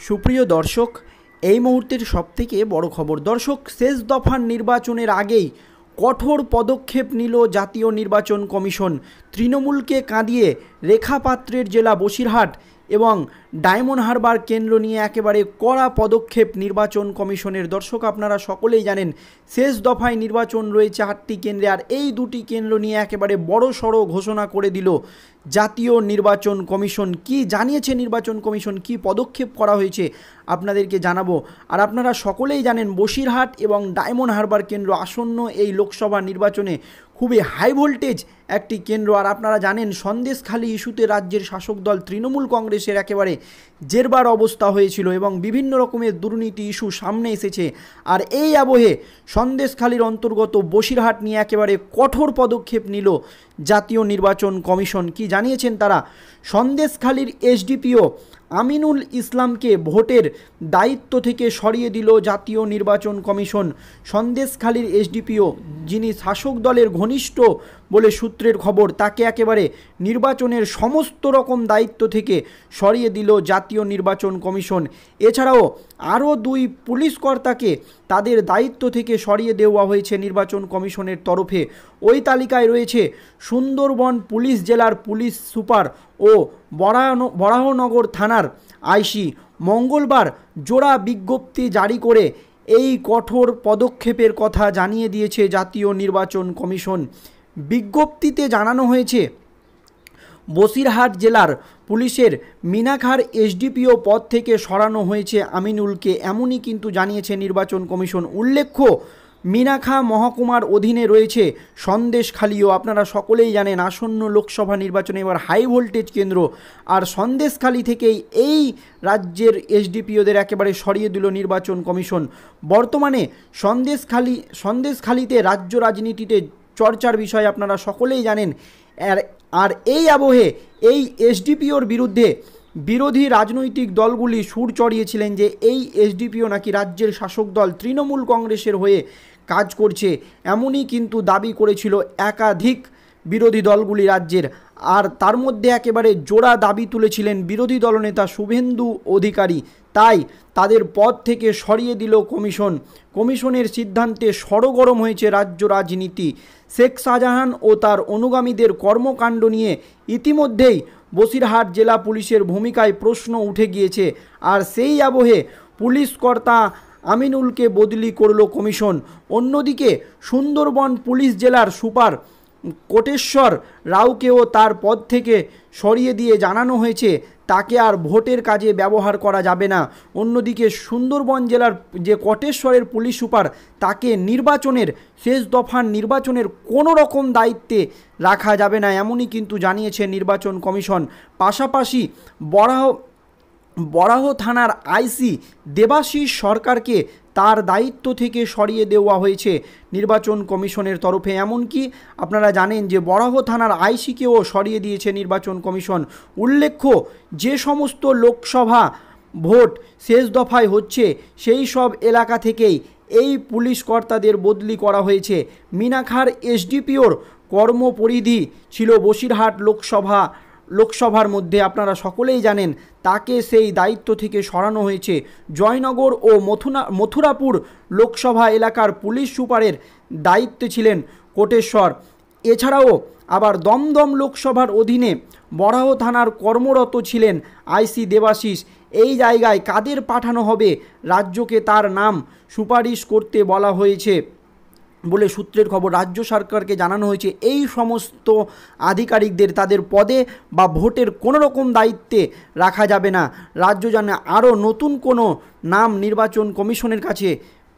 সুপ্রিয় দর্শক, এই মুহূর্তের সবথেকে বড় খবর। দর্শক, শেষ দফার নির্বাচনের আগেই কঠোর পদক্ষেপ নিল জাতীয় নির্বাচন কমিশন। তৃণমূলকে কাঁদিয়ে রেখা পাত্রের জেলা বসিরহাট এবং ডায়মন্ড হারবার কেন্দ্র নিয়ে একেবারে কড়া পদক্ষেপ নির্বাচন কমিশনের। দর্শক, আপনারা সকলেই জানেন শেষ দফায় নির্বাচন রয়েছে 8টি কেন্দ্রে, আর এই দুটি কেন্দ্র নিয়ে একেবারে বড় সড়ো ঘোষণা করে দিল জাতীয় নির্বাচন কমিশন। কি জানিয়েছে নির্বাচন কমিশন, কি পদক্ষেপ করা হয়েছে আপনাদেরকে জানাবো। আর আপনারা সকলেই জানেন বসিরহাট এবং ডায়মন্ড হারবার কেন্দ্র আসন্ন এই লোকসভা নির্বাচনে খুবই হাই ভোল্টেজ একটি কেন্দ্র। আর আপনারা জানেন সন্দেশখালী ইস্যুতে রাজ্যের শাসক দল তৃণমূল কংগ্রেসের একেবারে জেরবার অবস্থা হয়েছিল এবং বিভিন্ন রকমের দুর্নীতি ইস্যু সামনে এসেছে। আর এই আবহে সন্দেশখালীর অন্তর্গত বসিরহাট নিয়ে একেবারে কঠোর পদক্ষেপ নিল জাতীয় নির্বাচন কমিশন। কি জানিয়েছেন তারা? সন্দেশখালীর এসডিপিও আমিনুল ইসলামকে ভোটের দায়িত্ব থেকে সরিয়ে দিল জাতীয় নির্বাচন কমিশন। সন্দেশখালীর এসডিপিও, যিনি শাসক দলের ঘনিষ্ঠ বলে সূত্রের খবর, তাকে একেবারে নির্বাচনের সমস্ত রকম দায়িত্ব থেকে সরিয়ে দিল জাতীয় নির্বাচন কমিশন। এছাড়াও আরও 2 পুলিশ কর্তাকে তাদের দায়িত্ব থেকে সরিয়ে দেওয়া হয়েছে নির্বাচন কমিশনের তরফে। ওই তালিকায় রয়েছে সুন্দরবন পুলিশ জেলার পুলিশ সুপার ও বরাহনগর থানার আইসি। মঙ্গলবার জোড়া বিজ্ঞপ্তি জারি করে এই কঠোর পদক্ষেপের কথা জানিয়ে দিয়েছে জাতীয় নির্বাচন কমিশন। বিজ্ঞপ্তিতে জানানো হয়েছে বসিরহাট জেলার পুলিশের মিনাখার এসডিপিও পদ থেকে সরানো হয়েছে আমিনুলকে, এমনই কিন্তু জানিয়েছে নির্বাচন কমিশন। উল্লেখ্য, মিনাখা মহকুমার অধীনে রয়েছে সন্দেশখালীও। আপনারা সকলেই জানেন আসন্ন লোকসভা নির্বাচনে এবার হাই ভোল্টেজ কেন্দ্র, আর সন্দেশখালী থেকেই এই রাজ্যের এসডিপিওদের একেবারে সরিয়ে দিল নির্বাচন কমিশন। বর্তমানে সন্দেশখালীতে রাজ্য রাজনীতিতে চর্চার বিষয় আপনারা সকলেই জানেন। আর এই আবহে এই এসডিপিওর বিরুদ্ধে বিরোধী রাজনৈতিক দলগুলি সুর চড়িয়েছিলেন যে এই এসডিপিও নাকি রাজ্যের শাসক দল তৃণমূল কংগ্রেসের হয়ে কাজ করছে, এমনই কিন্তু দাবি করেছিল একাধিক বিরোধী দলগুলি রাজ্যের। আর তার মধ্যে একেবারে জোড়া দাবি তুলেছিলেন বিরোধী দলনেতা শুভেন্দু অধিকারী। তাই তাদের পদ থেকে সরিয়ে দিল কমিশন। কমিশনের সিদ্ধান্তে সরগরম হয়েছে রাজ্য রাজনীতি। শেখ শাহজাহান ও তার অনুগামীদের কর্মকাণ্ড নিয়ে ইতিমধ্যেই বসিরহাট জেলা পুলিশের ভূমিকায় প্রশ্ন উঠে গিয়েছে। আর সেই আবহে পুলিশ কর্তা আমিনুলকে বদলি করল কমিশন। অন্যদিকে সুন্দরবন পুলিশ জেলার সুপার কোটেশ্বর রাউকেও তার পদ থেকে সরিয়ে দিয়ে জানানো হয়েছে তাকে আর ভোটের কাজে ব্যবহার করা যাবে না। অন্যদিকে সুন্দরবন জেলার যে কোটেশ্বরের পুলিশ সুপার, তাকে নির্বাচনের শেষ দফার নির্বাচনের কোনো রকম দায়িত্বে রাখা যাবে না, এমনই কিন্তু জানিয়েছে নির্বাচন কমিশন। পাশাপাশি বরাহ থানার আইসি দেবাশিস সরকারকে তার দায়িত্ব থেকে সরিয়ে দেওয়া হয়েছে নির্বাচন কমিশনের তরফে। এমনকি আপনারা জানেন যে বরাহ থানার আইসিকেও সরিয়ে দিয়েছে নির্বাচন কমিশন। উল্লেখ্য, যে সমস্ত লোকসভা ভোট শেষ দফায় হচ্ছে সেই সব এলাকা থেকেই এই পুলিশ কর্তাদের বদলি করা হয়েছে। মিনাখার এসডিপিওর কর্মপরিধি ছিল বসিরহাট লোকসভার মধ্যে, আপনারা সকলেই জানেন। তাকে সেই দায়িত্ব থেকে সরানো হয়েছে। জয়নগর ও মথুরাপুর লোকসভা এলাকার পুলিশ সুপারের দায়িত্বে ছিলেন কোটেশ্বর। এছাড়াও আবার দমদম লোকসভার অধীনে বরাহ থানার কর্মরত ছিলেন আইসি দেবাশিস। এই জায়গায় কাদের পাঠানো হবে রাজ্যকে, তার নাম সুপারিশ করতে বলা হয়েছে বলে সূত্রের খবর। রাজ্য সরকারকে জানানো হয়েছে এই সমস্ত আধিকারিকদের তাদের পদে বা ভোটের কোনো রকম দায়িত্বে রাখা যাবে না। রাজ্য যেন আরও নতুন কোনো নাম নির্বাচন কমিশনের কাছে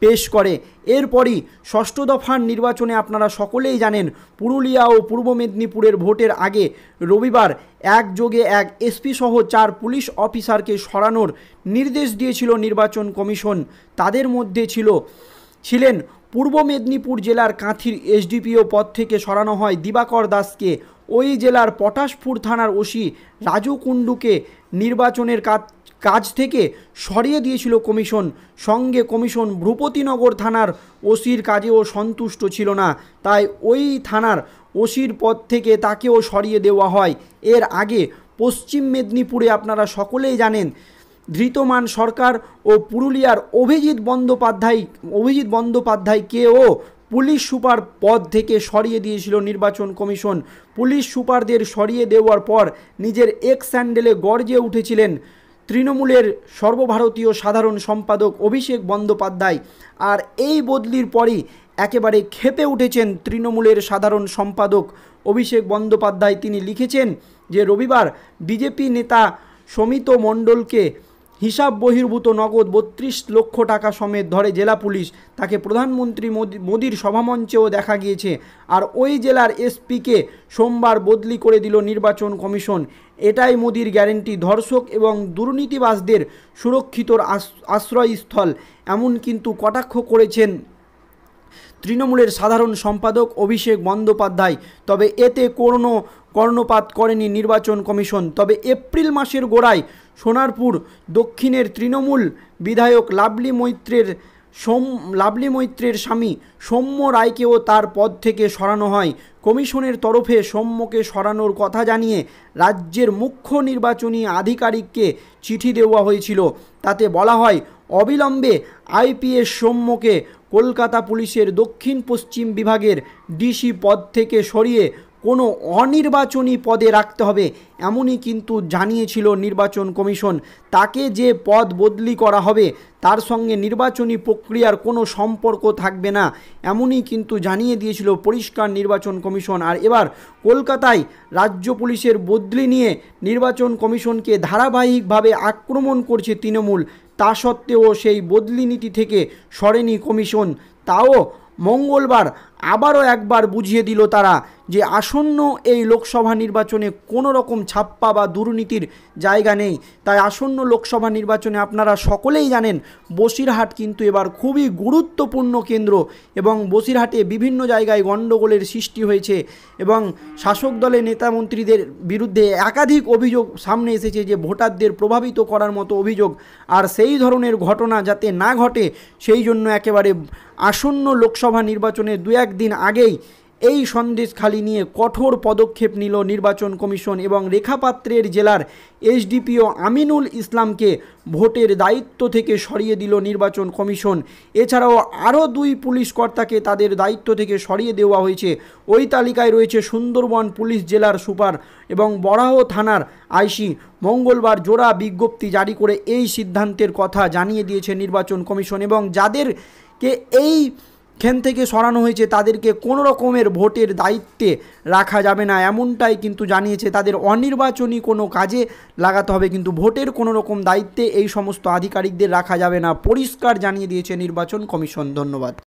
পেশ করে। এরপরই ষষ্ঠ দফার নির্বাচনে আপনারা সকলেই জানেন পুরুলিয়া ও পূর্ব মেদিনীপুরের ভোটের আগে রবিবার একযোগে এক এসপি সহ 4 পুলিশ অফিসারকে সরানোর নির্দেশ দিয়েছিল নির্বাচন কমিশন। তাদের মধ্যে ছিলেন পূর্ব মেদিনীপুর জেলার কাঁথির এসডিপিও পদ থেকে সরানো হয় দিবাকর দাসকে। ওই জেলার পটাশপুর থানার ওসি রাজু কুণ্ডুকে নির্বাচনের কাজ থেকে সরিয়ে দিয়েছিল কমিশন। সঙ্গে কমিশন ভূপতিনগর থানার ওসির কাজেও সন্তুষ্ট ছিল না, তাই ওই থানার ওসির পদ থেকে তাকেও সরিয়ে দেওয়া হয়। এর আগে পশ্চিম মেদিনীপুরে আপনারা সকলেই জানেন ধৃতমান সরকার ও পুরুলিয়ার অভিজিৎ বন্দ্যোপাধ্যায়কেও পুলিশ সুপার পদ থেকে সরিয়ে দিয়েছিল নির্বাচন কমিশন। পুলিশ সুপারদের সরিয়ে দেওয়ার পর নিজের এক্স স্যান্ডেলে গর্জে উঠেছিলেন তৃণমূলের সর্বভারতীয় সাধারণ সম্পাদক অভিষেক বন্দ্যোপাধ্যায়। আর এই বদলির পরই একেবারে ক্ষেপে উঠেছেন তৃণমূলের সাধারণ সম্পাদক অভিষেক বন্দ্যোপাধ্যায়। তিনি লিখেছেন যে রবিবার বিজেপি নেতা সমিত মণ্ডলকে হিসাব বহির্ভূত নগদ 32 লক্ষ টাকা সমেত ধরে জেলা পুলিশ। তাকে প্রধানমন্ত্রী মোদির সভামঞ্চেও দেখা গিয়েছে। আর ওই জেলার এসপিকে সোমবার বদলি করে দিল নির্বাচন কমিশন। এটাই মোদির গ্যারেন্টি, ধর্ষক এবং দুর্নীতিবাজদের সুরক্ষিত আশ্রয়স্থল, এমন কিন্তু কটাক্ষ করেছেন তৃণমূলের সাধারণ সম্পাদক অভিষেক বন্দ্যোপাধ্যায়। তবে এতে কোনো কর্ণপাত করেনি নির্বাচন কমিশন। তবে এপ্রিল মাসের গোড়ায় সোনারপুর দক্ষিণের তৃণমূল বিধায়ক লাভলি মৈত্রের স্বামী সৌম্য রায়কেও তার পদ থেকে সরানো হয়। কমিশনের তরফে সৌম্যকে সরানোর কথা জানিয়ে রাজ্যের মুখ্য নির্বাচনী আধিকারিককে চিঠি দেওয়া হয়েছিল। তাতে বলা হয়, অবিলম্বে আইপিএস সৌম্যকে কলকাতা পুলিশের দক্ষিণ পশ্চিম বিভাগের ডিসি পদ থেকে সরিয়ে কোনো অনির্বাচনী পদে রাখতে হবে, এমনই কিন্তু জানিয়েছিল নির্বাচন কমিশন। তাকে যে পদ বদলি করা হবে তার সঙ্গে নির্বাচনী প্রক্রিয়ার কোনো সম্পর্ক থাকবে না, এমনই কিন্তু জানিয়ে দিয়েছিল পরিষ্কার নির্বাচন কমিশন। আর এবার কলকাতায় রাজ্য পুলিশের বদলি নিয়ে নির্বাচন কমিশনকে ধারাবাহিকভাবে আক্রমণ করছে তৃণমূল। তা সত্ত্বেও সেই বদলি নীতি থেকে সরেনি কমিশন। তাও মঙ্গলবার আবারও একবার বুঝিয়ে দিল তারা যে আসন্ন এই লোকসভা নির্বাচনে কোনো রকম ছাপ্পা বা দুর্নীতির জায়গা নেই। তাই আসন্ন লোকসভা নির্বাচনে আপনারা সকলেই জানেন বসিরহাট কিন্তু এবার খুবই গুরুত্বপূর্ণ কেন্দ্র এবং বসিরহাটে বিভিন্ন জায়গায় গণ্ডগোলের সৃষ্টি হয়েছে এবং শাসক দলের নেতামন্ত্রীদের বিরুদ্ধে একাধিক অভিযোগ সামনে এসেছে যে ভোটারদের প্রভাবিত করার মতো অভিযোগ। আর সেই ধরনের ঘটনা যাতে না ঘটে সেই জন্য একেবারে আসন্ন লোকসভা নির্বাচনে 2-1 দিন আগেই এই সন্দেশখালি নিয়ে কঠোর পদক্ষেপ নিল নির্বাচন কমিশন এবং রেখাপাত্রের জেলার এসডিপিও আমিনুল ইসলামকে ভোটের দায়িত্ব থেকে সরিয়ে দিল নির্বাচন কমিশন। এছাড়াও আরও 2 পুলিশ কর্তাকে তাদের দায়িত্ব থেকে সরিয়ে দেওয়া হয়েছে। ওই তালিকায় রয়েছে সুন্দরবন পুলিশ জেলার সুপার এবং বরাহ থানার আইসি। মঙ্গলবার জোড়া বিজ্ঞপ্তি জারি করে এই সিদ্ধান্তের কথা জানিয়ে দিয়েছে নির্বাচন কমিশন এবং যাদেরকে এইখান থেকে সরানো হয়েছে তাদেরকে কোনো রকমের ভোটের দায়িত্বে রাখা যাবে না, এমনটাই কিন্তু জানিয়েছে। তাদের অনির্বাচনী কোনো কাজে লাগাতে হবে, কিন্তু ভোটের কোনো রকম দায়িত্বে এই সমস্ত আধিকারিকদের রাখা যাবে না, পরিষ্কার জানিয়ে দিয়েছে নির্বাচন কমিশন। ধন্যবাদ।